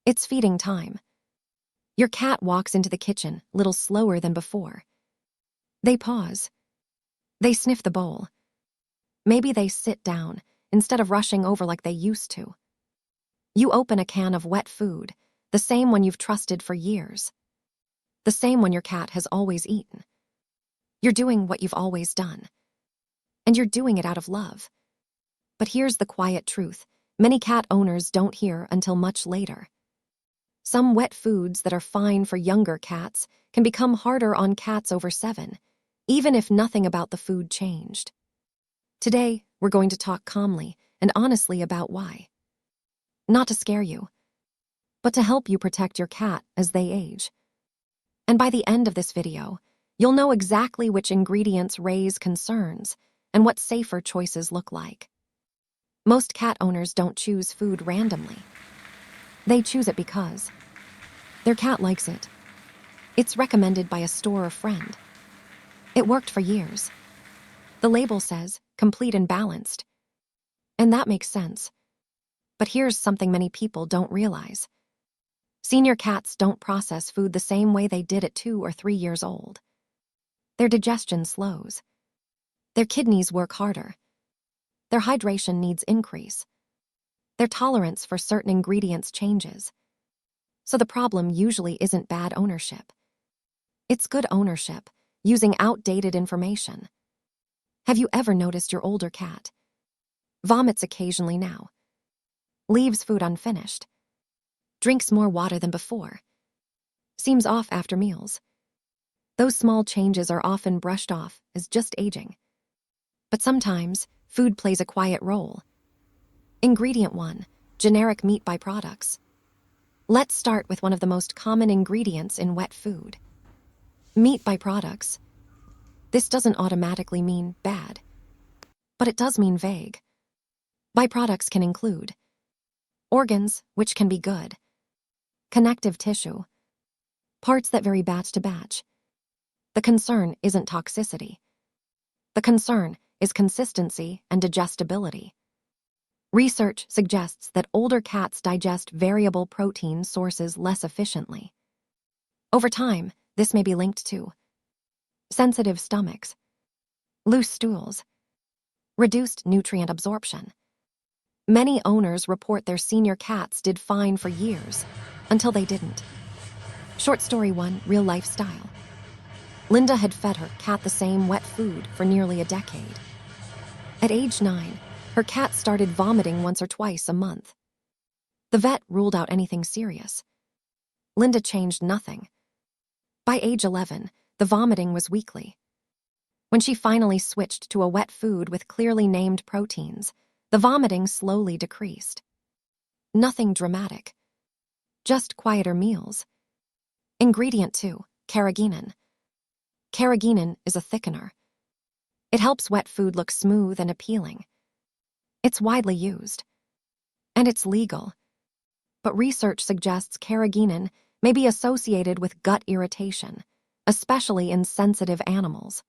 It's feeding time. Your cat walks into the kitchen, a little slower than before. They pause. They sniff the bowl. Maybe they sit down, instead of rushing over like they used to. You open a can of wet food, the same one you've trusted for years. The same one your cat has always eaten. You're doing what you've always done. And you're doing it out of love. But here's the quiet truth. Many cat owners don't hear until much later. Some wet foods that are fine for younger cats can become harder on cats over 7, even if nothing about the food changed. Today, we're going to talk calmly and honestly about why. Not to scare you, but to help you protect your cat as they age. And by the end of this video, you'll know exactly which ingredients raise concerns and what safer choices look like. Most cat owners don't choose food randomly. They choose it because their cat likes it. It's recommended by a store or friend. It worked for years. The label says, complete and balanced. And that makes sense. But here's something many people don't realize. Senior cats don't process food the same way they did at 2 or 3 years old. Their digestion slows. Their kidneys work harder. Their hydration needs increase. Their tolerance for certain ingredients changes. So the problem usually isn't bad ownership. It's good ownership, using outdated information. Have you ever noticed your older cat vomits occasionally now, leaves food unfinished, drinks more water than before, seems off after meals? Those small changes are often brushed off as just aging. But sometimes, food plays a quiet role. Ingredient 1, generic meat byproducts. Let's start with one of the most common ingredients in wet food. Meat byproducts. This doesn't automatically mean bad, but it does mean vague. Byproducts can include organs, which can be good, connective tissue, parts that vary batch to batch. The concern isn't toxicity. The concern is consistency and digestibility. Research suggests that older cats digest variable protein sources less efficiently. Over time, this may be linked to sensitive stomachs, loose stools, reduced nutrient absorption. Many owners report their senior cats did fine for years, until they didn't. Short story 1, real lifestyle. Linda had fed her cat the same wet food for nearly a decade. At age 9, her cat started vomiting once or twice a month. The vet ruled out anything serious. Linda changed nothing. By age 11, the vomiting was weekly. When she finally switched to a wet food with clearly named proteins, the vomiting slowly decreased. Nothing dramatic. Just quieter meals. Ingredient 2, carrageenan. Carrageenan is a thickener. It helps wet food look smooth and appealing. It's widely used. And it's legal. But research suggests carrageenan may be associated with gut irritation, especially in sensitive animals.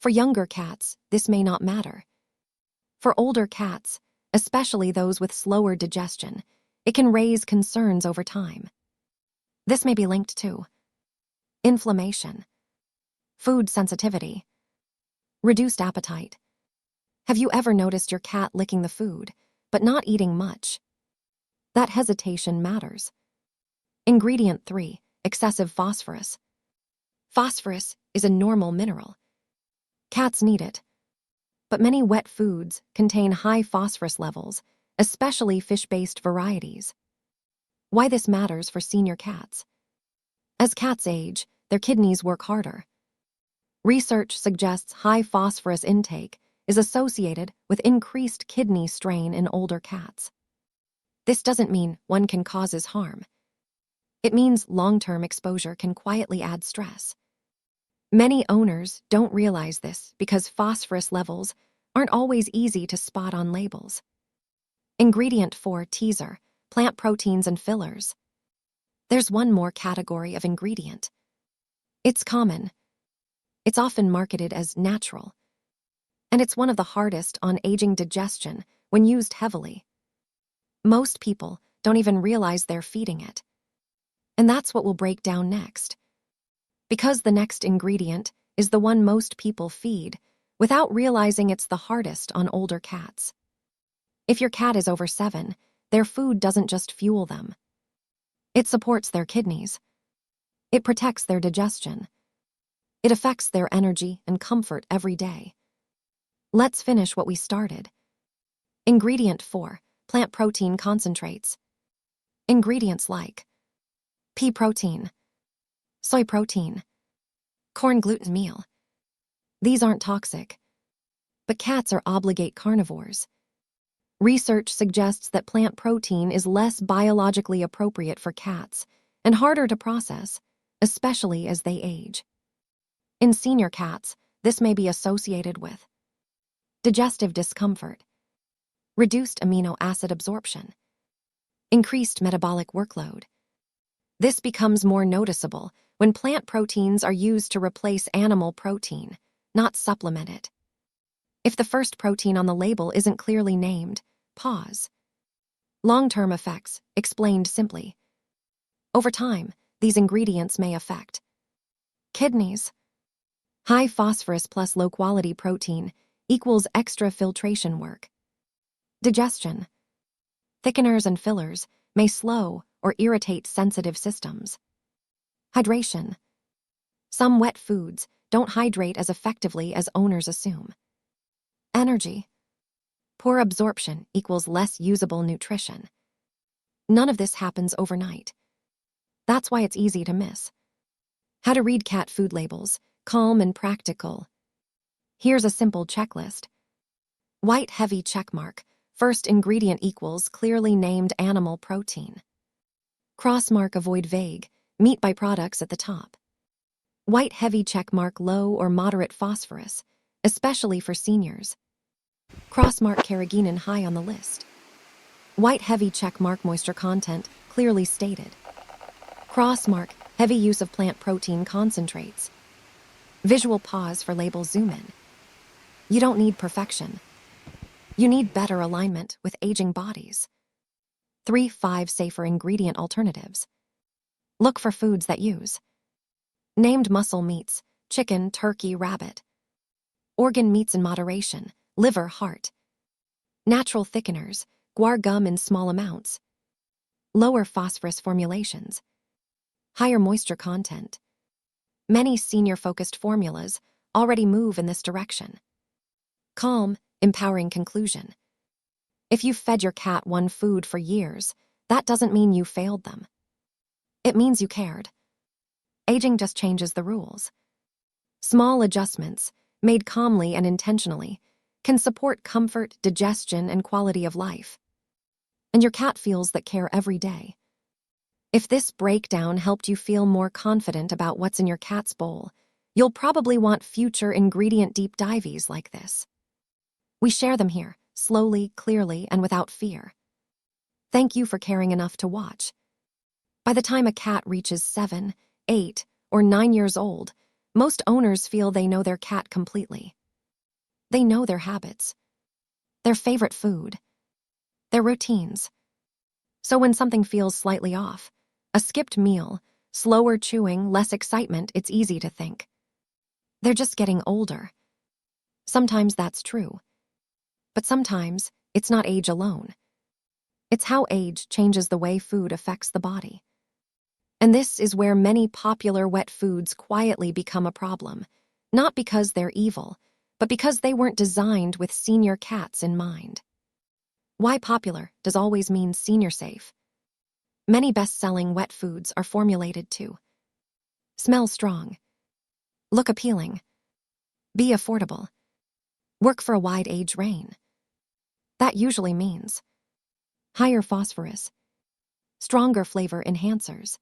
For younger cats, this may not matter. For older cats, especially those with slower digestion, it can raise concerns over time. This may be linked to inflammation, food sensitivity, reduced appetite. Have you ever noticed your cat licking the food, but not eating much? That hesitation matters. Ingredient 3, excessive phosphorus. Phosphorus is a normal mineral. Cats need it. But many wet foods contain high phosphorus levels, especially fish-based varieties. Why this matters for senior cats? As cats age, their kidneys work harder. Research suggests high phosphorus intake is associated with increased kidney strain in older cats. This doesn't mean one can cause harm. It means long-term exposure can quietly add stress. Many owners don't realize this because phosphorus levels aren't always easy to spot on labels. Ingredient 4, teaser, plant proteins and fillers. There's one more category of ingredient. It's common. It's often marketed as natural. And it's one of the hardest on aging digestion when used heavily. Most people don't even realize they're feeding it. And that's what we'll break down next. Because the next ingredient is the one most people feed, without realizing it's the hardest on older cats. If your cat is over 7, their food doesn't just fuel them. It supports their kidneys. It protects their digestion. It affects their energy and comfort every day. Let's finish what we started. Ingredient 4, plant protein concentrates. Ingredients like pea protein, soy protein, corn gluten meal. These aren't toxic, but cats are obligate carnivores. Research suggests that plant protein is less biologically appropriate for cats and harder to process, especially as they age. In senior cats, this may be associated with digestive discomfort, reduced amino acid absorption, increased metabolic workload. This becomes more noticeable when plant proteins are used to replace animal protein, not supplement it. If the first protein on the label isn't clearly named, pause. Long-term effects, explained simply. Over time, these ingredients may affect kidneys. High phosphorus plus low-quality protein equals extra filtration work. Digestion. Thickeners and fillers may slow or irritate sensitive systems. Hydration. Some wet foods don't hydrate as effectively as owners assume. Energy. Poor absorption equals less usable nutrition. None of this happens overnight. That's why it's easy to miss. How to read cat food labels, calm and practical. Here's a simple checklist. White heavy checkmark. First ingredient equals clearly named animal protein. Crossmark avoid vague, meat byproducts at the top. White heavy checkmark low or moderate phosphorus, especially for seniors. Crossmark carrageenan high on the list. White heavy checkmark moisture content clearly stated. Crossmark heavy use of plant protein concentrates. Visual pause for label zoom in. You don't need perfection. You need better alignment with aging bodies. 3-5 safer ingredient alternatives. Look for foods that use named muscle meats, chicken, turkey, rabbit. Organ meats in moderation, liver, heart. Natural thickeners, guar gum in small amounts. Lower phosphorus formulations. Higher moisture content. Many senior-focused formulas already move in this direction. Calm, empowering conclusion. If you've fed your cat one food for years, that doesn't mean you failed them. It means you cared. Aging just changes the rules. Small adjustments, made calmly and intentionally, can support comfort, digestion, and quality of life. And your cat feels that care every day. If this breakdown helped you feel more confident about what's in your cat's bowl, you'll probably want future ingredient deep dives like this. We share them here, slowly, clearly, and without fear. Thank you for caring enough to watch. By the time a cat reaches 7, 8, or 9 years old, most owners feel they know their cat completely. They know their habits, their favorite food, their routines. So when something feels slightly off, a skipped meal, slower chewing, less excitement, it's easy to think they're just getting older. Sometimes that's true. But sometimes it's not age alone. It's how age changes the way food affects the body. And this is where many popular wet foods quietly become a problem, not because they're evil, but because they weren't designed with senior cats in mind. Why popular does always mean senior safe. Many best-selling wet foods are formulated to smell strong, look appealing, be affordable, work for a wide age range. That usually means higher phosphorus, stronger flavor enhancers,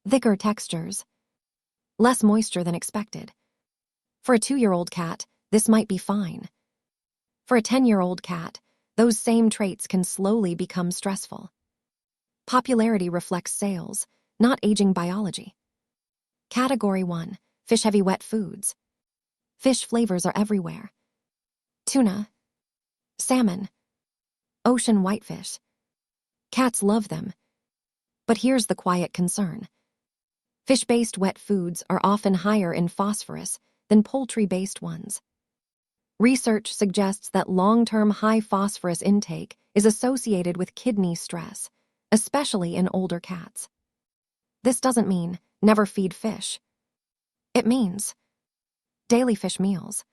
thicker textures, less moisture than expected. For a 2-year-old cat, this might be fine. For a 10-year-old cat, those same traits can slowly become stressful. Popularity reflects sales, not aging biology. Category 1, fish-heavy wet foods. Fish flavors are everywhere. Tuna, salmon, ocean whitefish. Cats love them. But here's the quiet concern. Fish-based wet foods are often higher in phosphorus than poultry-based ones. Research suggests that long-term high phosphorus intake is associated with kidney stress, especially in older cats. This doesn't mean never feed fish. It means daily fish meals.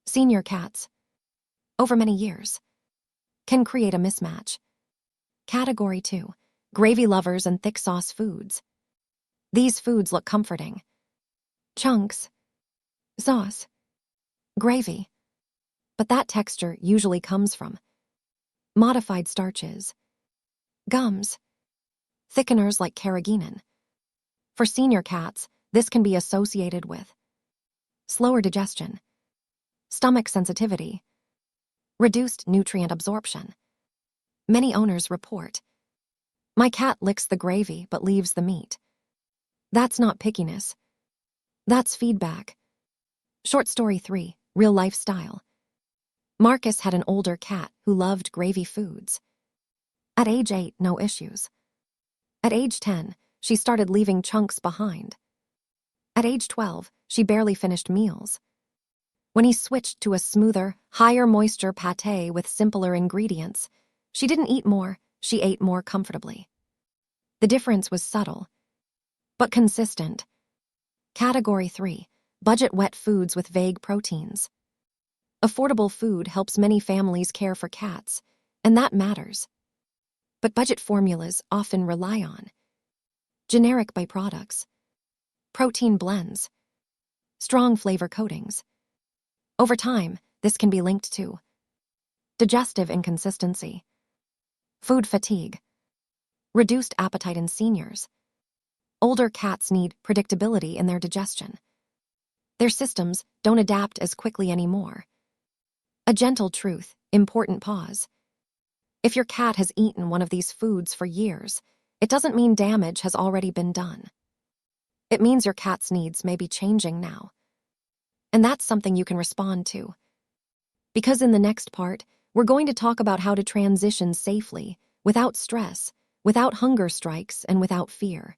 Senior cats, over many years, can create a mismatch. Category 2, gravy lovers and thick sauce foods. These foods look comforting. Chunks, sauce, gravy. But that texture usually comes from modified starches, gums, thickeners like carrageenan. For senior cats, this can be associated with slower digestion, stomach sensitivity, reduced nutrient absorption. Many owners report, "My cat licks the gravy but leaves the meat." That's not pickiness. That's feedback. Short story 3, real lifestyle. Marcus had an older cat who loved gravy foods. At age 8, no issues. At age 10, she started leaving chunks behind. At age 12, she barely finished meals. When he switched to a smoother, higher moisture pâté with simpler ingredients, she didn't eat more, she ate more comfortably. The difference was subtle, but consistent. Category 3, budget wet foods with vague proteins. Affordable food helps many families care for cats, and that matters. But budget formulas often rely on generic byproducts, protein blends, strong flavor coatings. Over time, this can be linked to digestive inconsistency, food fatigue, reduced appetite in seniors. Older cats need predictability in their digestion. Their systems don't adapt as quickly anymore. A gentle truth, important pause. If your cat has eaten one of these foods for years, it doesn't mean damage has already been done. It means your cat's needs may be changing now. And that's something you can respond to. Because in the next part, we're going to talk about how to transition safely, without stress, without hunger strikes, and without fear.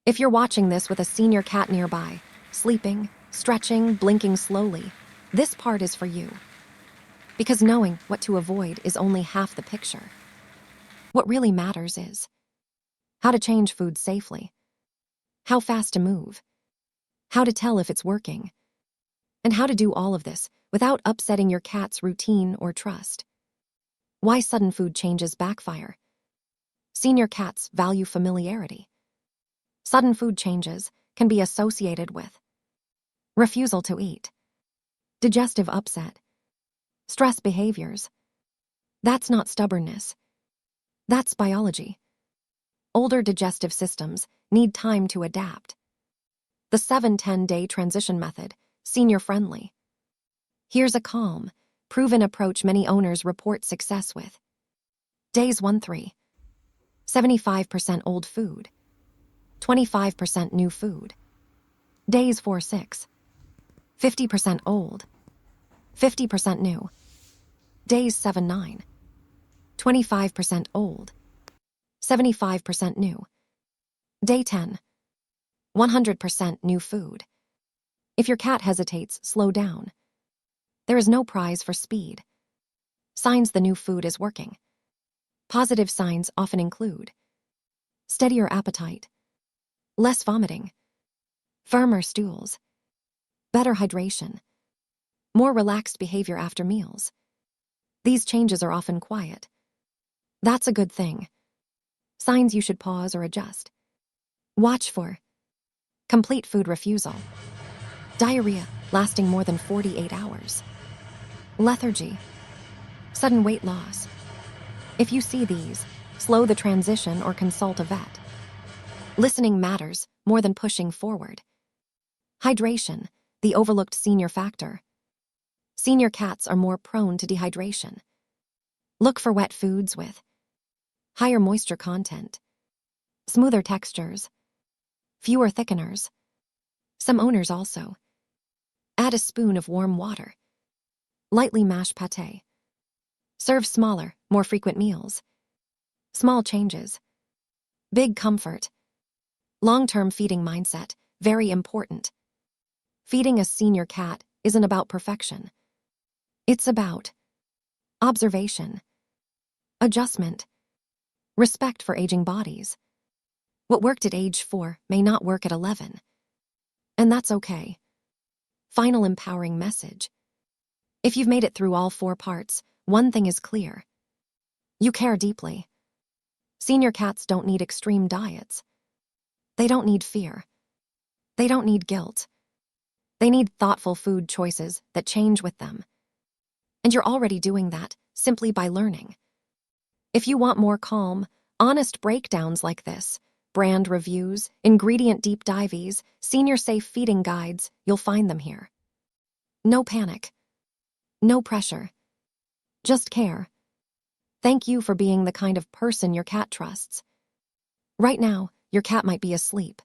If you're watching this with a senior cat nearby, sleeping, stretching, blinking slowly, this part is for you. Because knowing what to avoid is only half the picture. What really matters is how to change food safely, how fast to move, how to tell if it's working, and how to do all of this without upsetting your cat's routine or trust. Why sudden food changes backfire. Senior cats value familiarity. Sudden food changes can be associated with refusal to eat, digestive upset, stress behaviors. That's not stubbornness. That's biology. Older digestive systems need time to adapt. The 7-10-day transition method, senior-friendly. Here's a calm, proven approach many owners report success with. Days 1-3. 75% old food. 25% new food. Days 4-6. 50% old. 50% new. Days 7-9. 25% old. 75% new. Day 10. 100% new food. If your cat hesitates, slow down. There is no prize for speed. Signs the new food is working. Positive signs often include steadier appetite, less vomiting, firmer stools, better hydration, more relaxed behavior after meals. These changes are often quiet. That's a good thing. Signs you should pause or adjust. Watch for complete food refusal, diarrhea lasting more than 48 hours, lethargy, sudden weight loss. If you see these, slow the transition or consult a vet. Listening matters more than pushing forward. Hydration, the overlooked senior factor. Senior cats are more prone to dehydration. Look for wet foods with higher moisture content, smoother textures, fewer thickeners. Some owners also add a spoon of warm water. Lightly mash pâté. Serve smaller, more frequent meals. Small changes. Big comfort. Long-term feeding mindset. Very important. Feeding a senior cat isn't about perfection. It's about observation, adjustment, respect for aging bodies. What worked at age 4 may not work at 11. And that's okay. Final empowering message. If you've made it through all 4 parts, one thing is clear. You care deeply. Senior cats don't need extreme diets. They don't need fear. They don't need guilt. They need thoughtful food choices that change with them. And you're already doing that simply by learning. If you want more calm, honest breakdowns like this, brand reviews, ingredient deep dives, senior safe feeding guides, you'll find them here. No panic. No pressure. Just care. Thank you for being the kind of person your cat trusts. Right now, your cat might be asleep,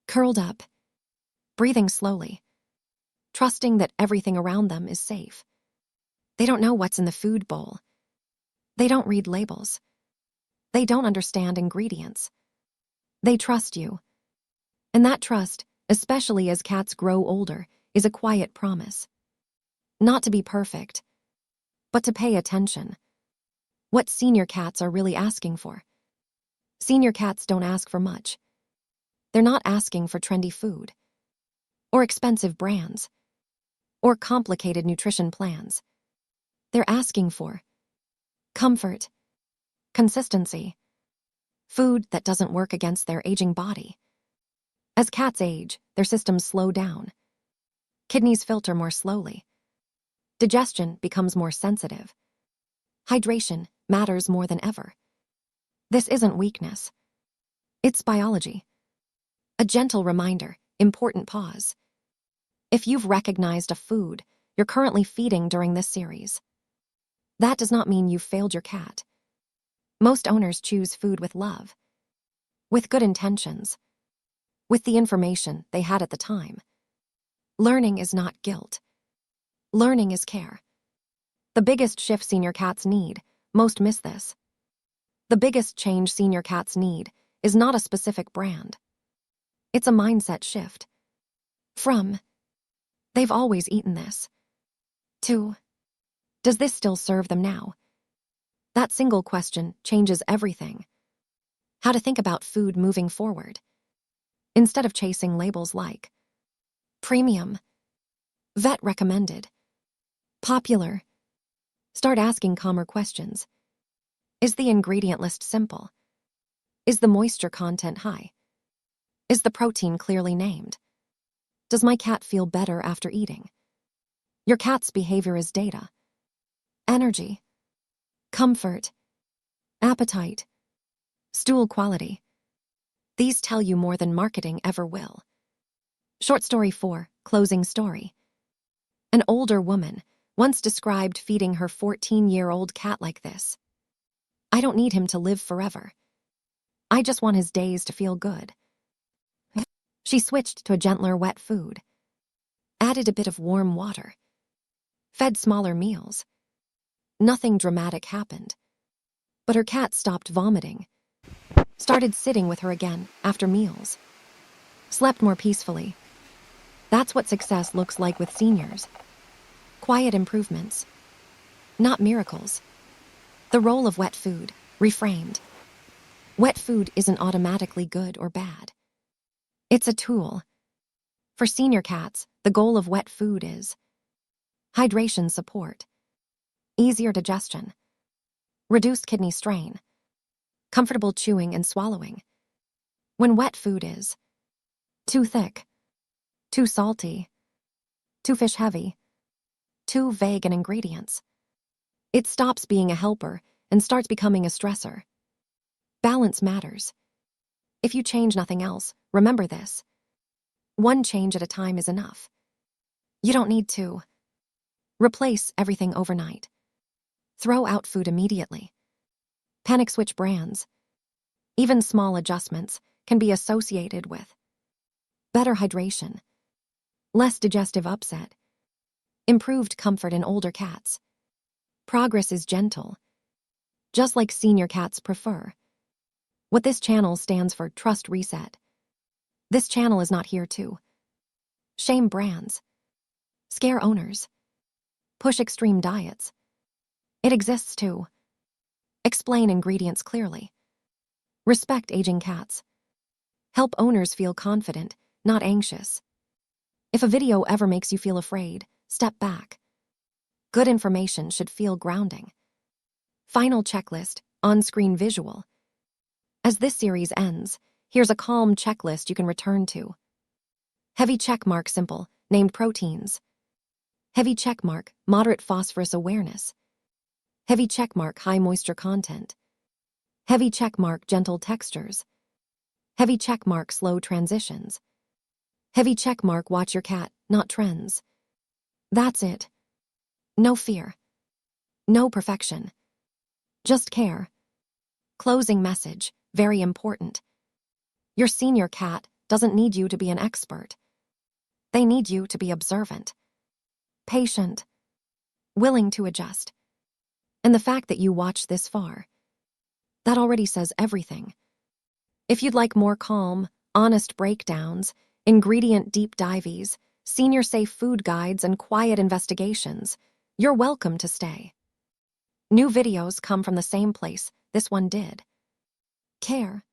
curled up, breathing slowly, trusting that everything around them is safe. They don't know what's in the food bowl. They don't read labels. They don't understand ingredients. They trust you. And that trust, especially as cats grow older, is a quiet promise. Not to be perfect, but to pay attention. What senior cats are really asking for. Senior cats don't ask for much. They're not asking for trendy food, or expensive brands, or complicated nutrition plans. They're asking for comfort, consistency, food that doesn't work against their aging body. As cats age, their systems slow down. Kidneys filter more slowly. Digestion becomes more sensitive. Hydration matters more than ever. This isn't weakness. It's biology. A gentle reminder, important pause. If you've recognized a food you're currently feeding during this series, that does not mean you've failed your cat. Most owners choose food with love, with good intentions, with the information they had at the time. Learning is not guilt. Learning is care. The biggest shift senior cats need, most miss this. The biggest change senior cats need is not a specific brand. It's a mindset shift. From, they've always eaten this, to, does this still serve them now? That single question changes everything. How to think about food moving forward. Instead of chasing labels like premium, vet recommended, popular, start asking calmer questions. Is the ingredient list simple? Is the moisture content high? Is the protein clearly named? Does my cat feel better after eating? Your cat's behavior is data. Energy, comfort, appetite, stool quality. These tell you more than marketing ever will. Short story 4, closing story. An older woman once described feeding her 14-year-old cat like this. I don't need him to live forever. I just want his days to feel good. She switched to a gentler wet food, added a bit of warm water, fed smaller meals. Nothing dramatic happened, but her cat stopped vomiting, started sitting with her again after meals, slept more peacefully. That's what success looks like with seniors. Quiet improvements, not miracles. The role of wet food, reframed. Wet food isn't automatically good or bad. It's a tool. For senior cats, the goal of wet food is hydration support, easier digestion, reduced kidney strain, comfortable chewing and swallowing. When wet food is too thick, too salty, too fish heavy, too vague in ingredients, it stops being a helper and starts becoming a stressor. Balance matters. If you change nothing else, remember this. One change at a time is enough. You don't need to replace everything overnight. Throw out food immediately. Panic switch brands. Even small adjustments can be associated with better hydration, less digestive upset, improved comfort in older cats. Progress is gentle. just like senior cats prefer. What this channel stands for: trust reset. This channel is not here to shame brands, scare owners, push extreme diets. It exists to explain ingredients clearly, respect aging cats, help owners feel confident, not anxious. If a video ever makes you feel afraid, step back. Good information should feel grounding. Final checklist, on-screen visual. As this series ends, here's a calm checklist you can return to. Heavy checkmark: simple, named proteins. Heavy checkmark: moderate phosphorus awareness. Heavy checkmark: high moisture content. Heavy checkmark: gentle textures. Heavy checkmark: slow transitions. Heavy checkmark: watch your cat, not trends. That's it. No fear. No perfection. Just care. Closing message, very important. Your senior cat doesn't need you to be an expert. They need you to be observant, patient, willing to adjust. And the fact that you watched this far, that already says everything. If you'd like more calm, honest breakdowns, ingredient deep dives, senior safe food guides, and quiet investigations, you're welcome to stay. New videos come from the same place this one did. Care.